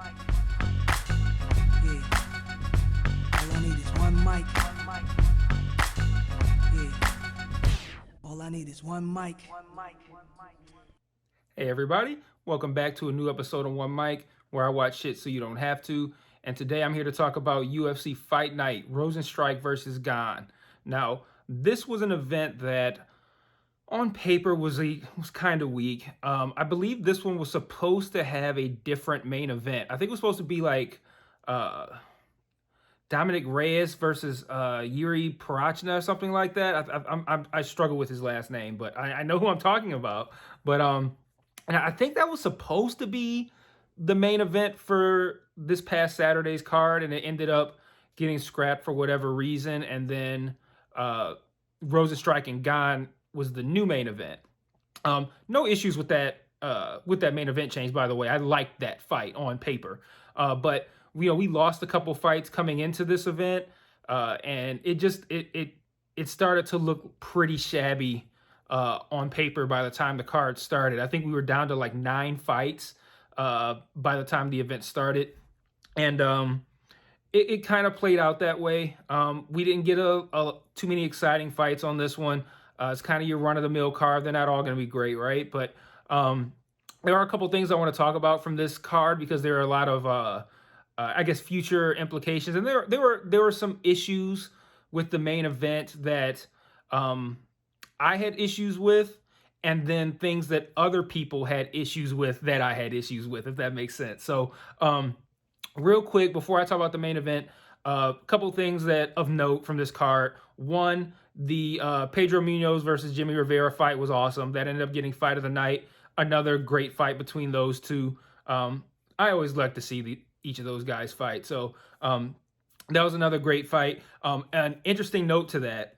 Yeah, all I need is one mic. Yeah, all I need is one mic. Hey everybody, welcome back to a new episode of One Mic, where I watch shit so you don't have to. And today I'm here to talk about UFC Fight Night, Rozenstruik versus Gane. Now, this was an event that on paper was kind of weak. I believe this one was supposed to have a different main event. I think it was supposed to be like uh, Dominic Reyes versus Yuri Parachna or something like that. I struggle with his last name, but I know who I'm talking about. But and I think that was supposed to be the main event for this past Saturday's card, and it ended up getting scrapped for whatever reason. And then Rozenstruik and Gane was the new main event. No issues with that main event change, by the way. I liked that fight on paper, but we lost a couple fights coming into this event, and it started to look pretty shabby on paper by the time the card started. I think we were down to like 9 fights by the time the event started, and it kind of played out that way. We didn't get too many exciting fights on this one. It's kind of your run of the mill card. They're not all going to be great, right? But there are a couple things I want to talk about from this card because there are a lot of I guess future implications, and there were some issues with the main event that I had issues with, and then things that other people had issues with that I had issues with, if that makes sense. So real quick before I talk about the main event, a couple things that of note from this card. One, the Pedro Munoz versus Jimmy Rivera fight was awesome. That ended up getting fight of the night. Another great fight between those two. I always like to see each of those guys fight. So that was another great fight. An interesting note to that,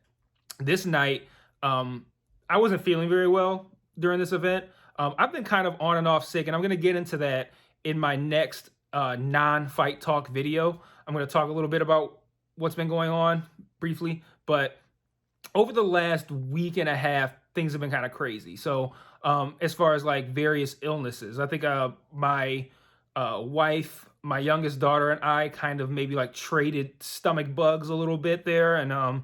this night, I wasn't feeling very well during this event. I've been kind of on and off sick, and I'm going to get into that in my next non-fight talk video. I'm going to talk a little bit about what's been going on briefly, but over the last week and a half, things have been kind of crazy. So as far as like various illnesses, I think my wife, my youngest daughter, and I kind of maybe like traded stomach bugs a little bit there, and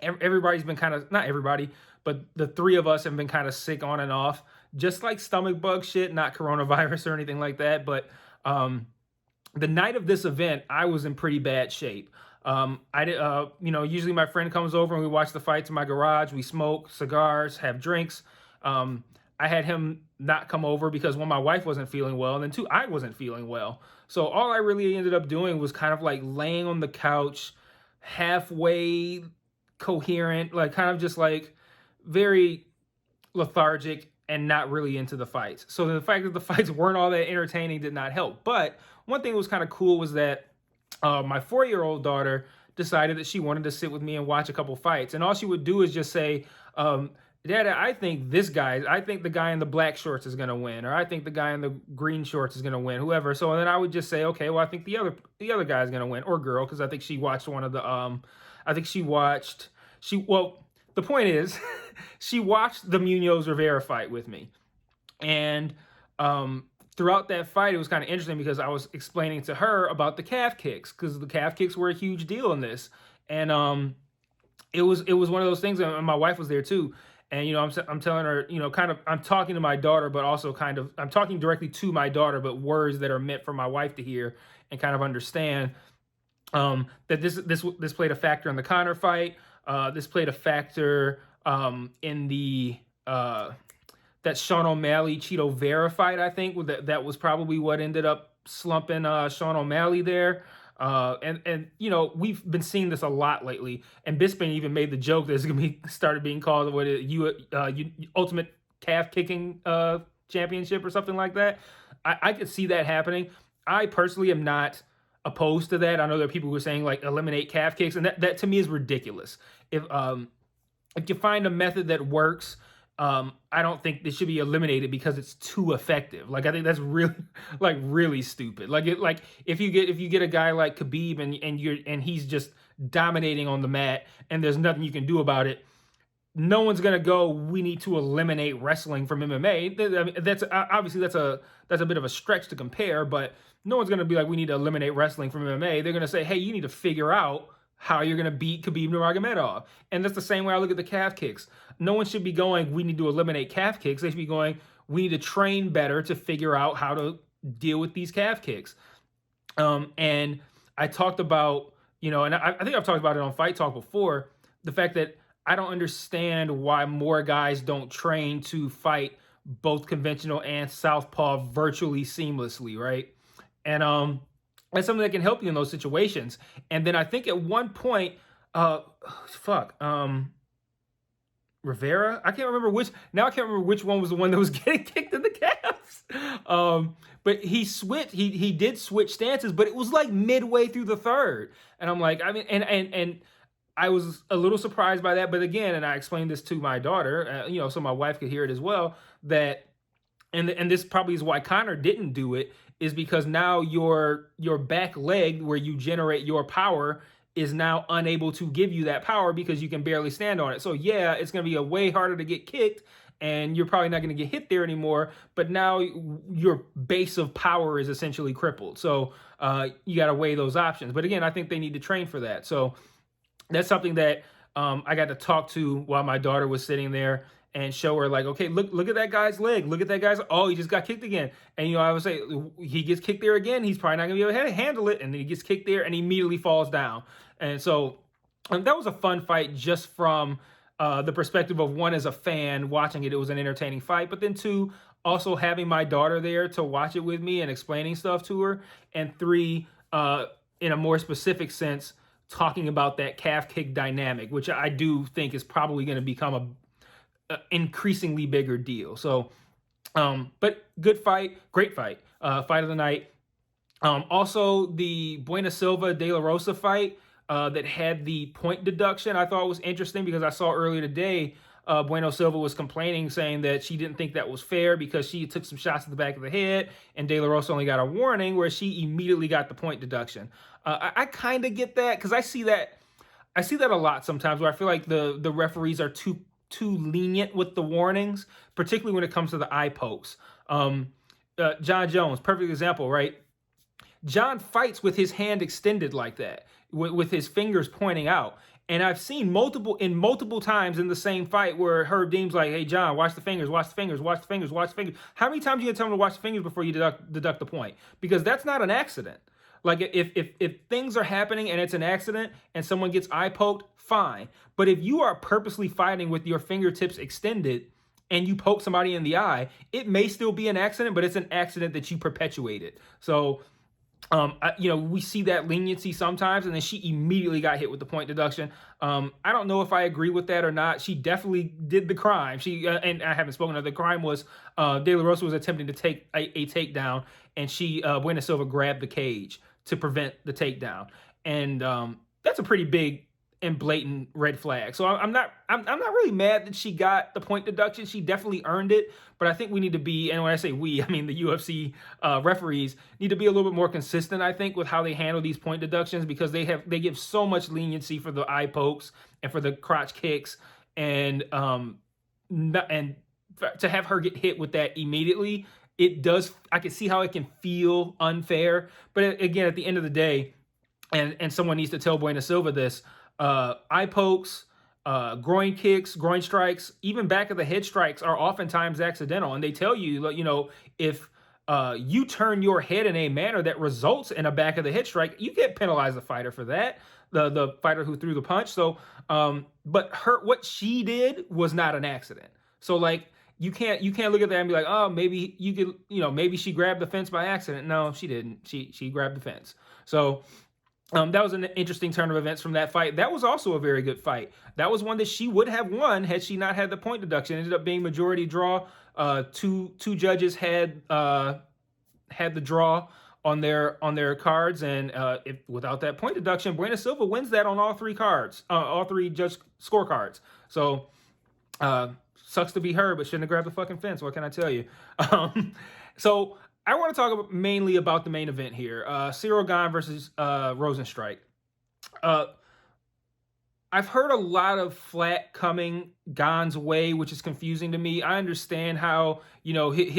everybody's been kind of, not everybody, but the three of us have been kind of sick on and off, just like stomach bug shit, not coronavirus or anything like that. But the night of this event, I was in pretty bad shape. I did, usually my friend comes over and we watch the fights in my garage. We smoke cigars, have drinks. I had him not come over because one, my wife wasn't feeling well, and then two, I wasn't feeling well. So all I really ended up doing was kind of like laying on the couch, halfway coherent, like kind of just like very lethargic and not really into the fights. So the fact that the fights weren't all that entertaining did not help. But one thing that was kind of cool was that my 4-year-old daughter decided that she wanted to sit with me and watch a couple fights. And all she would do is just say, Dad, I think the guy in the black shorts is going to win, or I think the guy in the green shorts is going to win, whoever. So then I would just say, okay, well, I think the other guy is going to win, or girl, because I think she watched one of the, the point is, she watched the Munoz Rivera fight with me. And throughout that fight, it was kind of interesting because I was explaining to her about the calf kicks, because the calf kicks were a huge deal in this. And it was one of those things, and my wife was there too. And I'm telling her, I'm talking to my daughter, but also I'm talking directly to my daughter, but words that are meant for my wife to hear and kind of understand that this played a factor in the Conor fight. This played a factor in the that Sean O'Malley Cheeto Vera fight. I think that was probably what ended up slumping Sean O'Malley there. And we've been seeing this a lot lately. And Bisping even made the joke that it's gonna be started being called ultimate calf kicking championship or something like that. I could see that happening. I personally am not opposed to that. I know there are people who are saying like eliminate calf kicks, and that to me is ridiculous. If you find a method that works, I don't think it should be eliminated because it's too effective. Like I think that's really stupid. Like if you get a guy like Khabib and he's just dominating on the mat and there's nothing you can do about it, no one's gonna go, we need to eliminate wrestling from MMA. I mean, that's obviously that's a bit of a stretch to compare, but no one's gonna be like, we need to eliminate wrestling from MMA. They're gonna say, hey, you need to figure out how you're gonna beat Khabib Nurmagomedov. And that's the same way I look at the calf kicks. No one should be going, we need to eliminate calf kicks. They should be going, we need to train better to figure out how to deal with these calf kicks. And I talked about, and I think I've talked about it on Fight Talk before, the fact that I don't understand why more guys don't train to fight both conventional and southpaw virtually seamlessly, right? And that's something that can help you in those situations. And then I think at one point, uh, fuck, Rivera. I can't remember which. Now I can't remember which one was the one that was getting kicked in the calves. But he switched. He did switch stances, but it was like midway through the third, and I'm like, I mean, and I was a little surprised by that. But again, and I explained this to my daughter, so my wife could hear it as well. That and this probably is why Connor didn't do it, is because now your back leg where you generate your power is now unable to give you that power because you can barely stand on it. So yeah, it's going to be a way harder to get kicked and you're probably not going to get hit there anymore, but now your base of power is essentially crippled. So you got to weigh those options. But again, I think they need to train for that. So that's something that I got to talk to while my daughter was sitting there and show her, like, okay, look at that guy's leg. Look at that guy's, oh, he just got kicked again. And, I would say, he gets kicked there again, he's probably not going to be able to handle it. And then he gets kicked there and he immediately falls down. And so that was a fun fight just from the perspective of, one, as a fan watching it, it was an entertaining fight. But then two, also having my daughter there to watch it with me and explaining stuff to her. And three, in a more specific sense, talking about that calf kick dynamic, which I do think is probably going to become a increasingly bigger deal. So, but good fight, great fight, fight of the night. Also, the Buena Silva De La Rosa fight that had the point deduction, I thought was interesting because I saw earlier today Bueno Silva was complaining, saying that she didn't think that was fair because she took some shots to the back of the head and De La Rosa only got a warning, where she immediately got the point deduction. I kind of get that because I see that a lot sometimes, where I feel like the referees are too lenient with the warnings, particularly when it comes to the eye pokes. John Jones, perfect example, right? John fights with his hand extended like that, with his fingers pointing out. And I've seen multiple times in the same fight where Herb Dean's like, hey, John, watch the fingers, watch the fingers, watch the fingers, watch the fingers. How many times are you going to tell him to watch the fingers before you deduct the point? Because that's not an accident. Like, if things are happening and it's an accident and someone gets eye poked, fine. But if you are purposely fighting with your fingertips extended and you poke somebody in the eye, it may still be an accident, but it's an accident that you perpetuated. So, we see that leniency sometimes, and then she immediately got hit with the point deduction. I don't know if I agree with that or not. She definitely did the crime. And I haven't spoken of the crime, was De La Rosa was attempting to take a takedown, and Buena Silva grabbed the cage to prevent the takedown, and that's a pretty big and blatant red flag. So I'm not really mad that she got the point deduction. She definitely earned it, but I think we need to be, and when I say we, I mean the UFC referees need to be a little bit more consistent, I think, with how they handle these point deductions, because they give so much leniency for the eye pokes and for the crotch kicks, and to have her get hit with that immediately, I can see how it can feel unfair. But again, at the end of the day, and someone needs to tell Buena Silva this, eye pokes, groin kicks, groin strikes, even back of the head strikes are oftentimes accidental. And they tell you, if you turn your head in a manner that results in a back of the head strike, you can't penalize the fighter for that, the fighter who threw the punch. So, but what she did was not an accident. So, like, you can't look at that and be like, oh, maybe you could, maybe she grabbed the fence by accident. No, she didn't. She grabbed the fence. So, that was an interesting turn of events from that fight. That was also a very good fight. That was one that she would have won had she not had the point deduction. It ended up being majority draw. Two judges had the draw on their cards, and without that point deduction, Buena Silva wins that on all three judge scorecards. So sucks to be her, but shouldn't have grabbed the fucking fence. What can I tell you? So I want to talk mainly about the main event here. Cyril Gane versus Rozenstruik. I've heard a lot of flat coming Gane's way, which is confusing to me. I understand how,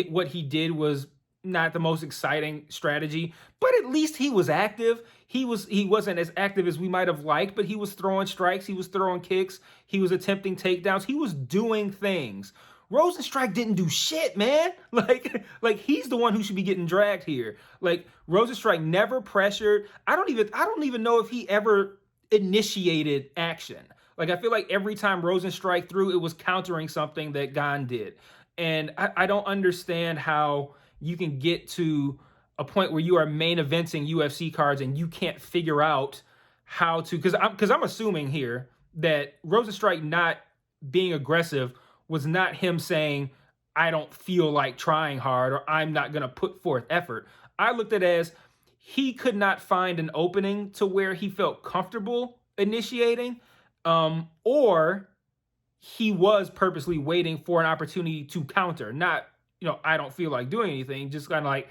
what he did was not the most exciting strategy, but at least he was active. He wasn't as active as we might have liked, but he was throwing strikes, he was throwing kicks, he was attempting takedowns, he was doing things. Rozenstruik didn't do shit, man. Like he's the one who should be getting dragged here. Like Rozenstruik never pressured. I don't even know if he ever initiated action. Like I feel like every time Rozenstruik threw, it was countering something that Gane did. And I don't understand how you can get to a point where you are main eventing UFC cards and you can't figure out how to, because I'm assuming here that Rozenstruik not being aggressive was not him saying, I don't feel like trying hard or I'm not going to put forth effort. I looked at it as he could not find an opening to where he felt comfortable initiating, or he was purposely waiting for an opportunity to counter. Not, I don't feel like doing anything, just kind of like,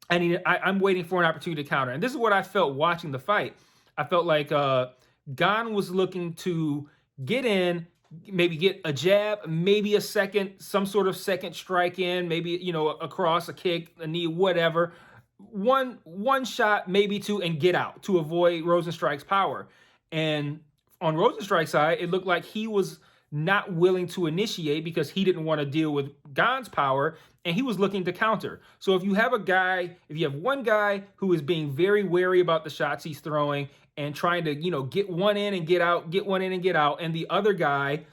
I'm waiting for an opportunity to counter. And this is what I felt watching the fight. I felt like Gane was looking to get in, maybe get a jab, maybe a second, some sort of second strike in, maybe, a cross, a kick, a knee, whatever. One shot, maybe two, and get out to avoid Rozenstruik's power. And on Rozenstruik's side, it looked like he was not willing to initiate because he didn't want to deal with Gane's power, and he was looking to counter. So if you have one guy who is being very wary about the shots he's throwing and trying to, get one in and get out, get one in and get out, and the other guy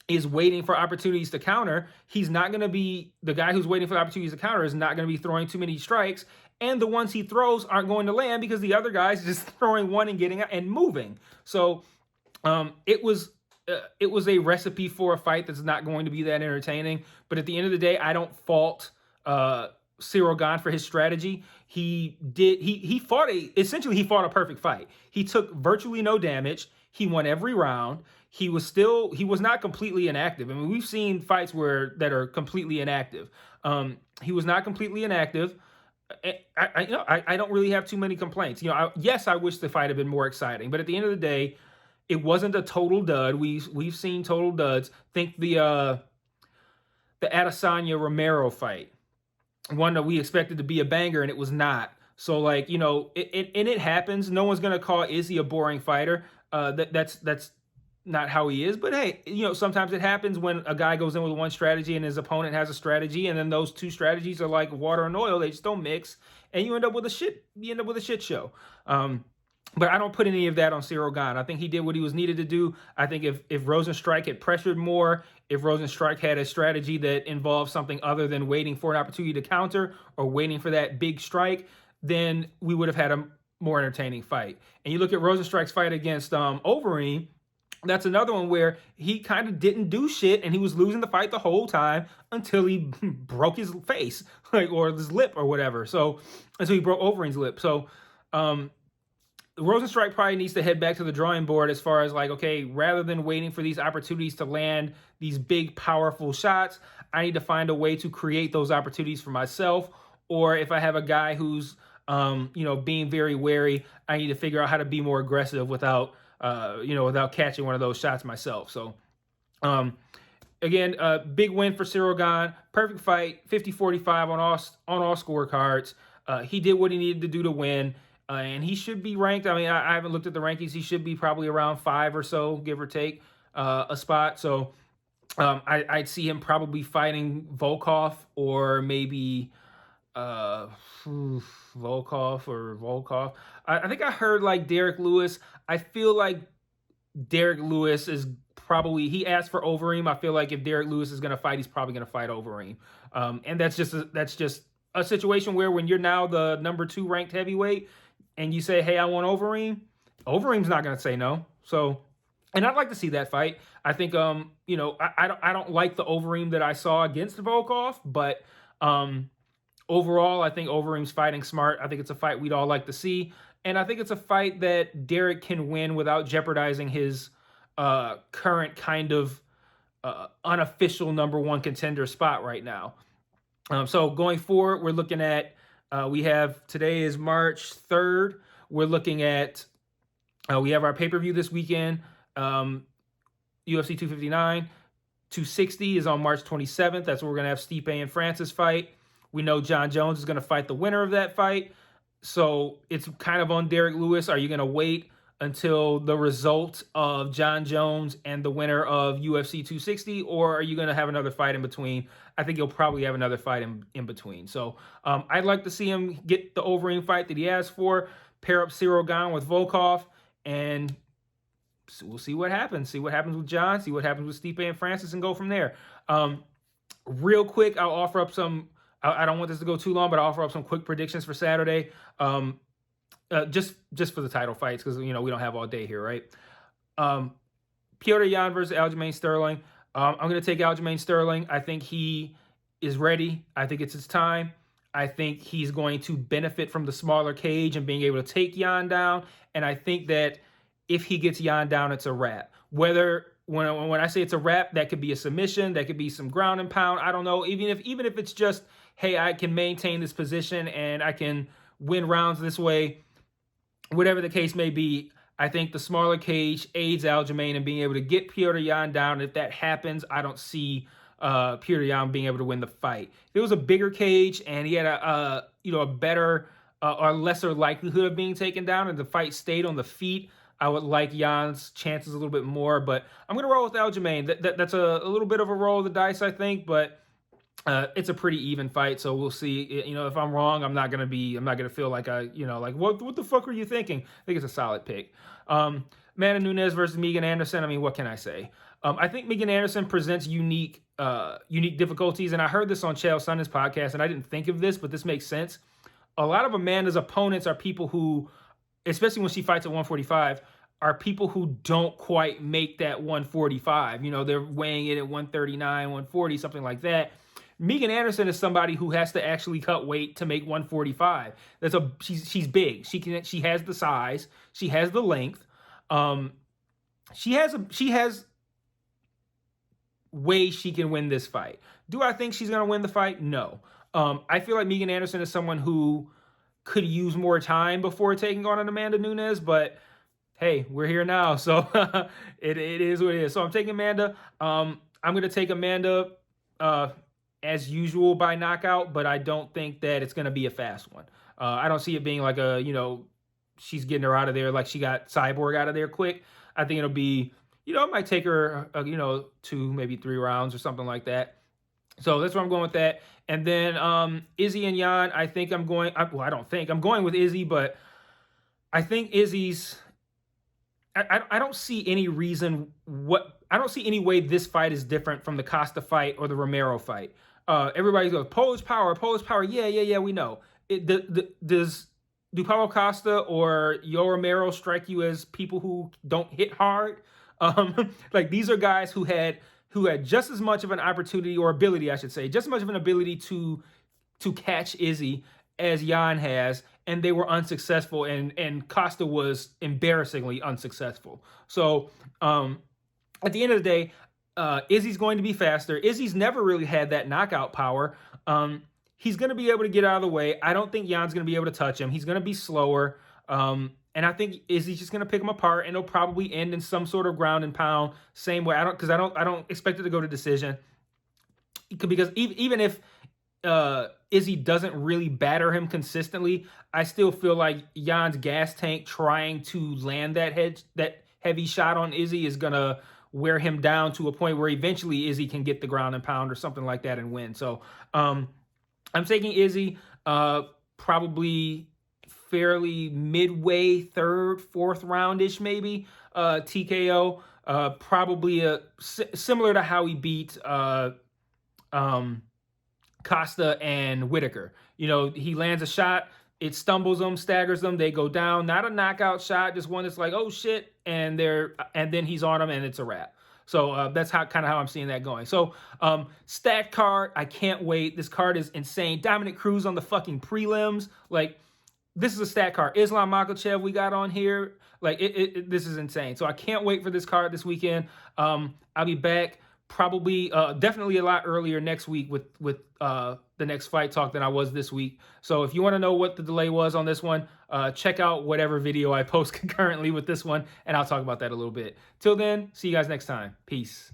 is waiting for opportunities to counter, the guy who's waiting for opportunities to counter is not going to be throwing too many strikes, and the ones he throws aren't going to land because the other guy's just throwing one and getting out and moving. So it was a recipe for a fight that's not going to be that entertaining. But at the end of the day, I don't fault Ciryl Gane for his strategy. He fought a perfect fight. He took virtually no damage. He won every round. He was not completely inactive. I mean, we've seen fights that are completely inactive. He was not completely inactive. I don't really have too many complaints. Yes, I wish the fight had been more exciting, but at the end of the day, it wasn't a total dud. We've seen total duds. Think the Adesanya Romero fight, one that we expected to be a banger and it was not. So it happens. No one's gonna call Izzy a boring fighter. That's not how he is. But hey, sometimes it happens when a guy goes in with one strategy and his opponent has a strategy, and then those two strategies are like water and oil. They just don't mix, and you end up with a shit show. But I don't put any of that on Ciryl Gane. I think he did what he was needed to do. I think if Rozenstruik had pressured more, if Rozenstruik had a strategy that involved something other than waiting for an opportunity to counter or waiting for that big strike, then we would have had a more entertaining fight. And you look at Rozenstruik's fight against Overeem, that's another one where he kind of didn't do shit and he was losing the fight the whole time until he broke his face, or his lip or whatever. So until he broke Overeem's lip. So Rozenstruik probably needs to head back to the drawing board as far as okay, rather than waiting for these opportunities to land these big, powerful shots, I need to find a way to create those opportunities for myself. Or if I have a guy who's, being very wary, I need to figure out how to be more aggressive without catching one of those shots myself. So, again, big win for Ciryl Gane. Perfect fight, 50-45 on all scorecards. He did what he needed to do to win. And he should be ranked. I mean, I haven't looked at the rankings. He should be probably around 5 or so, give or take, a spot. So I'd see him probably fighting Volkov or maybe Volkov. I think I heard Derek Lewis. I feel like Derek Lewis is probably, he asked for Overeem. I feel like if Derek Lewis is going to fight, he's probably going to fight Overeem. And that's just a situation where when you're now the number 2 ranked heavyweight, and you say, hey, I want Overeem, Overeem's not going to say no. So, and I'd like to see that fight. I think, I don't like the Overeem that I saw against Volkov, but overall, I think Overeem's fighting smart. I think it's a fight we'd all like to see. And I think it's a fight that Derek can win without jeopardizing his current kind of unofficial number 1 contender spot right now. So going forward, we're looking at, today is March 3rd. We're looking at, we have our pay-per-view this weekend. UFC 259. 260 is on March 27th. That's where we're going to have Stipe and Francis fight. We know John Jones is going to fight the winner of that fight. So it's kind of on Derek Lewis. Are you going to wait until the result of John Jones and the winner of UFC 260, or are you going to have another fight in between? I think you'll probably have another fight in between. So I'd like to see him get the Overeem fight that he asked for, pair up Cyril Gane with Volkov, and we'll see what happens. See what happens with John. See what happens with Stipe and Francis, and go from there. Real quick, I'll offer up some. I don't want this to go too long, but I'll offer up some quick predictions for Saturday. Just for the title fights, because we don't have all day here, right? Petr Yan versus Aljamain Sterling. I'm going to take Aljamain Sterling. I think he is ready. I think it's his time. I think he's going to benefit from the smaller cage and being able to take Yan down. And I think that if he gets Yan down, it's a wrap. Whether when I say it's a wrap, that could be a submission, that could be some ground and pound. I don't know. Even if it's just, hey, I can maintain this position and I can win rounds this way, whatever the case may be, I think the smaller cage aids Aljamain in being able to get Petr Yan down. And if that happens, I don't see Petr Yan being able to win the fight. If it was a bigger cage and he had a better or lesser likelihood of being taken down, and the fight stayed on the feet, I would like Jan's chances a little bit more. But I'm going to roll with Aljamain. That's a little bit of a roll of the dice, I think, but it's a pretty even fight, so we'll see. If I'm wrong, I'm not gonna feel like what the fuck were you thinking? I think it's a solid pick. Amanda Nunes versus Megan Anderson. I mean, what can I say? I think Megan Anderson presents unique difficulties, and I heard this on Chael Sonnen's podcast, and I didn't think of this, but this makes sense. A lot of Amanda's opponents are people who, especially when she fights at 145, are people who don't quite make that 145. They're weighing it at 139, 140, something like that. Megan Anderson is somebody who has to actually cut weight to make 145. She's big. She has the size. She has the length. She has ways she can win this fight. Do I think she's gonna win the fight? No. I feel like Megan Anderson is someone who could use more time before taking on an Amanda Nunes, but hey, we're here now, so it is what it is. So I'm taking Amanda. I'm gonna take Amanda as usual by knockout, but I don't think that it's going to be a fast one. I don't see it being like she's getting her out of there like she got Cyborg out of there quick. I think it'll be, it might take her, 2, maybe 3 rounds or something like that. So that's where I'm going with that. And then Izzy and Yan, I don't going with Izzy, but I think Izzy's, I don't see any reason I don't see any way this fight is different from the Costa fight or the Romero fight. Everybody goes, Polish power. Yeah, we know. Do Paulo Costa or Yo Romero strike you as people who don't hit hard? Like, these are guys who had just as much of an opportunity, or ability, I should say, just as much of an ability to catch Izzy as Yan has, and they were unsuccessful, and Costa was embarrassingly unsuccessful. So at the end of the day, Izzy's going to be faster. Izzy's never really had that knockout power. He's going to be able to get out of the way. I don't think Jan's going to be able to touch him. He's going to be slower. And I think Izzy's just going to pick him apart, and it'll probably end in some sort of ground and pound. Same way. I don't expect it to go to decision. Because even if Izzy doesn't really batter him consistently, I still feel like Jan's gas tank trying to land that heavy shot on Izzy is going to wear him down to a point where eventually Izzy can get the ground and pound or something like that and win. So I'm taking Izzy, probably fairly midway, 3rd, 4th roundish maybe, TKO. Probably similar to how he beat Costa and Whitaker. He lands a shot, it stumbles them, staggers them, they go down. Not a knockout shot, just one that's like, oh shit, and then he's on them and it's a wrap. So that's how I'm seeing that going. So stacked card, I can't wait. This card is insane. Dominic Cruz on the fucking prelims. Like, this is a stacked card. Islam Makhachev we got on here. Like, this is insane. So I can't wait for this card this weekend. I'll be back probably definitely a lot earlier next week with the next fight talk than I was this week. So if you want to know what the delay was on this one, check out whatever video I post concurrently with this one, and I'll talk about that a little bit. Till then, see you guys next time. Peace.